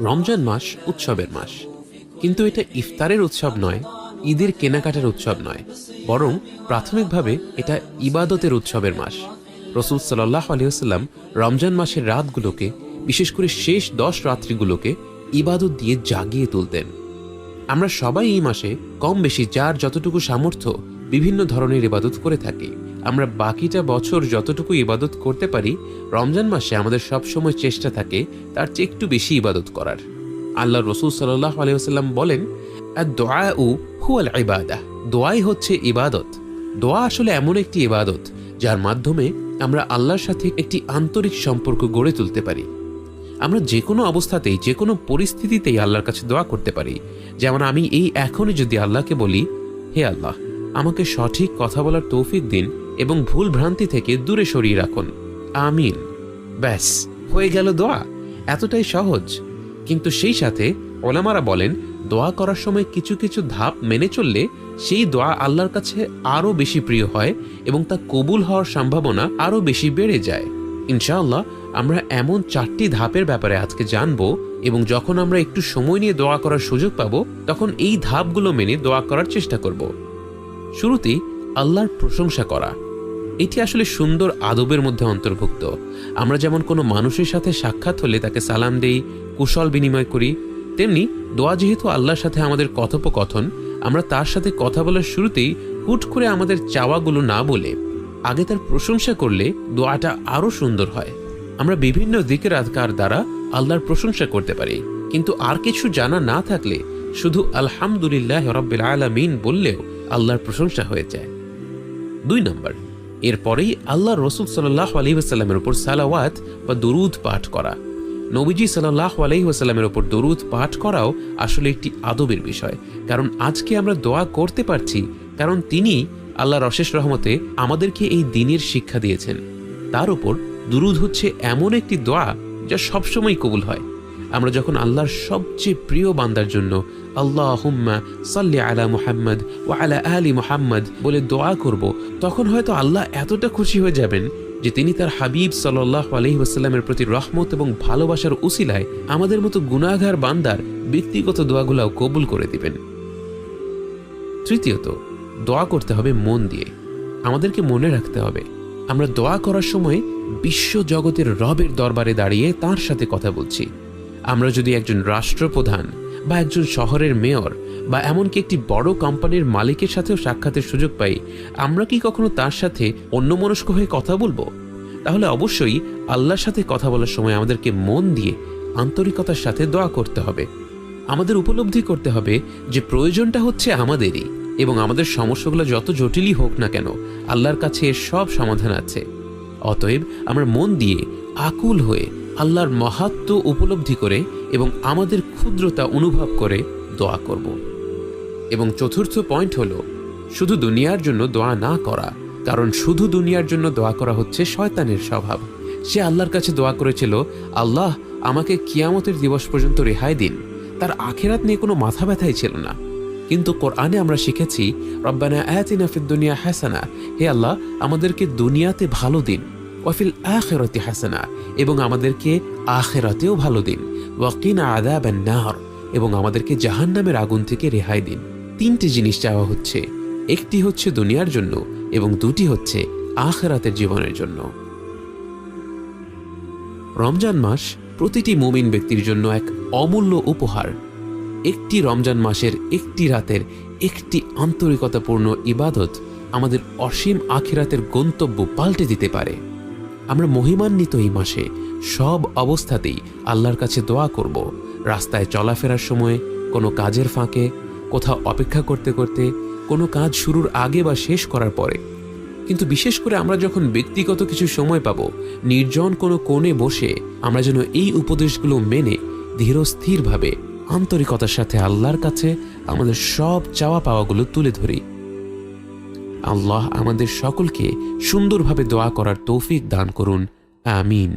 রমজান মাস উৎসবের মাস, কিন্তু এটা ইফতারের উৎসব নয়, ঈদের কেনাকাটার উৎসব নয়, বরং প্রাথমিকভাবে এটা ইবাদতের উৎসবের মাস। রাসূল সাল্লাল্লাহু আলাইহি ওয়াসাল্লাম রমজান মাসের রাতগুলোকে, বিশেষ করে শেষ 10 রাত্রিগুলোকে ইবাদত দিয়ে জাগিয়ে তুলতেন। আমরা সবাই এই মাসে কম বেশি যার যতটুকু সামর্থ্য বিভিন্ন ধরনের ইবাদত করে থাকি। আমরা বাকিটা বছর যতটুকু ইবাদত করতে পারি, রমজান মাসে আমাদের সবসময় চেষ্টা থাকে তার চেয়ে একটু বেশি ইবাদত করার। আল্লাহ রাসূল সাল্লাল্লাহু আলাইহি ওয়াসাল্লাম বলেন, আদ-দুআউ হুয়াল ইবাদাহ, দোয়াই হচ্ছে ইবাদত। দোয়া আসলে এমন একটি ইবাদত যার মাধ্যমে আমরা আল্লাহর সাথে একটি আন্তরিক সম্পর্ক গড়ে তুলতে পারি। আমরা যে কোনো অবস্থাতেই, যে কোনো পরিস্থিতিতেই আল্লাহর কাছে দোয়া করতে পারি। যেমন আমি এই এখনই যদি আল্লাহকে বলি, হে আল্লাহ, আমাকে সঠিক কথা বলার তৌফিক দিন এবং ভুল ভ্রান্তি থেকে দূরে সরিয়ে রাখুন, আমিন, ব্যাস হয়ে গেল দোয়া। এতটাই সহজ। কিন্তু সেই সাথে ওলামারা বলেন, দোয়া করার সময় কিছু কিছু ধাপ মেনে চললে সেই দোয়া আল্লাহর কাছে আরও বেশি প্রিয় হয় এবং তা কবুল হওয়ার সম্ভাবনা আরও বেশি বেড়ে যায়। ইনশাআল্লাহ আমরা এমন 4টি ধাপের ব্যাপারে আজকে জানবো, এবং যখন আমরা একটু সময় নিয়ে দোয়া করার সুযোগ পাবো, তখন এই ধাপগুলো মেনে দোয়া করার চেষ্টা করব। শুরুতেই আল্লাহর প্রশংসা করা। এটি আসলে সুন্দর আদবের মধ্যে অন্তর্ভুক্ত। আমরা যেমন কোনো মানুষের সাথে সাক্ষাৎ হলে তাকে সালাম দেই, কুশল বিনিময় করি, তেমনি দোয়া যেহেতু আল্লাহর সাথে আমাদের কথোপকথন, আমরা তার সাথে কথা বলার শুরুতেই হুট করে আমাদের চাওয়াগুলো না বলে আগে তার প্রশংসা করলে দোয়াটা আরও সুন্দর হয়। আমরা বিভিন্ন যিকির আযকার দ্বারা আল্লাহর প্রশংসা করতে পারি, কিন্তু আর কিছু জানা না থাকলে শুধু আলহামদুলিল্লাহ রাব্বিল আলামিন বললেও আল্লাহর প্রশংসা হয়ে যায়। 2 নম্বর, এরপরেই আল্লাহর রাসূল সাল্লাল্লাহু আলাইহি ওয়াসাল্লামের উপর সালাওয়াত বা দরুদ পাঠ করা। নবীজি সাল্লাল্লাহু আলাইহি ওয়াসাল্লামের উপর দরুদ পাঠ করাও আসলে একটি আদবের বিষয়। কারণ আজকে আমরা দোয়া করতে পারছি কারণ তিনি, আল্লাহর অশেষ রহমতে, আমাদেরকে এই দ্বীনের শিক্ষা দিয়েছেন। তার উপর দুরুদ হচ্ছে এমন একটি দোয়া যা সবসময় কবুল হয়। আমরা যখন আল্লাহর সবচেয়ে প্রিয় বান্দার জন্য আল্লাহুম্মা সাল্লি আলা মুহাম্মদ ওয়া আলা আলি মুহাম্মদ বলে দোয়া করব, তখন হয়তো আল্লাহ এতটা খুশি হয়ে যাবেন যে তিনি তার হাবিব সাল্লাল্লাহু আলাইহি ওয়াসাল্লামের প্রতি রহমত এবং ভালোবাসার উসিলায় আমাদের মতো গুনাহগার বান্দার ব্যক্তিগত দোয়াগুলোও কবুল করে দিবেন। তৃতীয়ত, দোয়া করতে হবে মন দিয়ে। আমাদেরকে মনে রাখতে হবে আমরা দোয়া করার সময় বিশ্ব জগতের রবের দরবারে দাঁড়িয়ে তার সাথে কথা বলছি। আমরা যদি একজন রাষ্ট্রপ্রধান বা একজন শহরের মেয়র বা এমনকি একটি বড় কোম্পানির মালিকের সাথেও সাক্ষাতের সুযোগ পাই, আমরা কি কখনো তার সাথে অন্যমনস্ক হয়ে কথা বলবো? তাহলে অবশ্যই আল্লাহর সাথে কথা বলার সময় আমাদেরকে মন দিয়ে আন্তরিকতার সাথে দোয়া করতে হবে। আমাদের উপলব্ধি করতে হবে যে প্রয়োজনটা হচ্ছে আমাদেরই, এবং আমাদের সমস্যাগুলো যত জটিলই হোক না কেন, আল্লাহর কাছে এর সব সমাধান আছে। অতএব আমরা মন দিয়ে আকুল হয়ে আল্লাহর মাহাত্ম্য উপলব্ধি করে এবং আমাদের ক্ষুদ্রতা অনুভব করে দোয়া করব। এবং চতুর্থ পয়েন্ট হলো, শুধু দুনিয়ার জন্য দোয়া না করা। কারণ শুধু দুনিয়ার জন্য দোয়া করা হচ্ছে শয়তানের স্বভাব। সে আল্লাহর কাছে দোয়া করেছিল, আল্লাহ আমাকে কিয়ামতের দিবস পর্যন্ত রেহাই দিন। তার আখিরাত নিয়ে কোনো মাথা ব্যথাই ছিল না। কিন্তু কোরআনে আমরা শিখেছি, রব্বানা আতিনা ফিদ দুনিয়া হাসানা, হে আল্লাহ আমাদেরকে দুনিয়াতে ভালো দিন, ওয়া ফিল আখিরাতি হাসানা, এবং আমাদেরকে আখিরাতেও ভালো দিন, ওয়া কিনা আযাবান নার, এবং আমাদেরকে জাহান্নামের আগুন থেকে রেহাই দিন। 3টি জিনিস চাওয়া হচ্ছে, একটি হচ্ছে দুনিয়ার জন্য এবং 2টি হচ্ছে আখিরাতের জীবনের জন্য। রমজান মাস প্রতিটি মুমিন ব্যক্তির জন্য এক অমূল্য উপহার। একটি রমজান মাসের একটি রাতের একটি আন্তরিকতাপূর্ণ ইবাদত আমাদের অসীম আখিরাতের গন্তব্য পাল্টে দিতে পারে। আমরা মহিমান্বিত এই মাসে সব অবস্থাতেই আল্লাহর কাছে দোয়া করব। রাস্তায় চলাফেরার সময়, কোনো কাজের ফাঁকে, কোথাও অপেক্ষা করতে করতে, কোনো কাজ শুরুর আগে বা শেষ করার পরে। কিন্তু বিশেষ করে আমরা যখন ব্যক্তিগত কিছু সময় পাবো, নির্জন কোনো কোণে বসে আমরা যেন এই উপদেশগুলো মেনে ধীরস্থিরভাবে আন্তরিকতার সাথে আল্লাহর কাছে আমাদের সব চাওয়া পাওয়াগুলো তুলে ধরি। আল্লাহ আমাদের সকলকে সুন্দরভাবে দোয়া করার তৌফিক দান করুন, আমিন।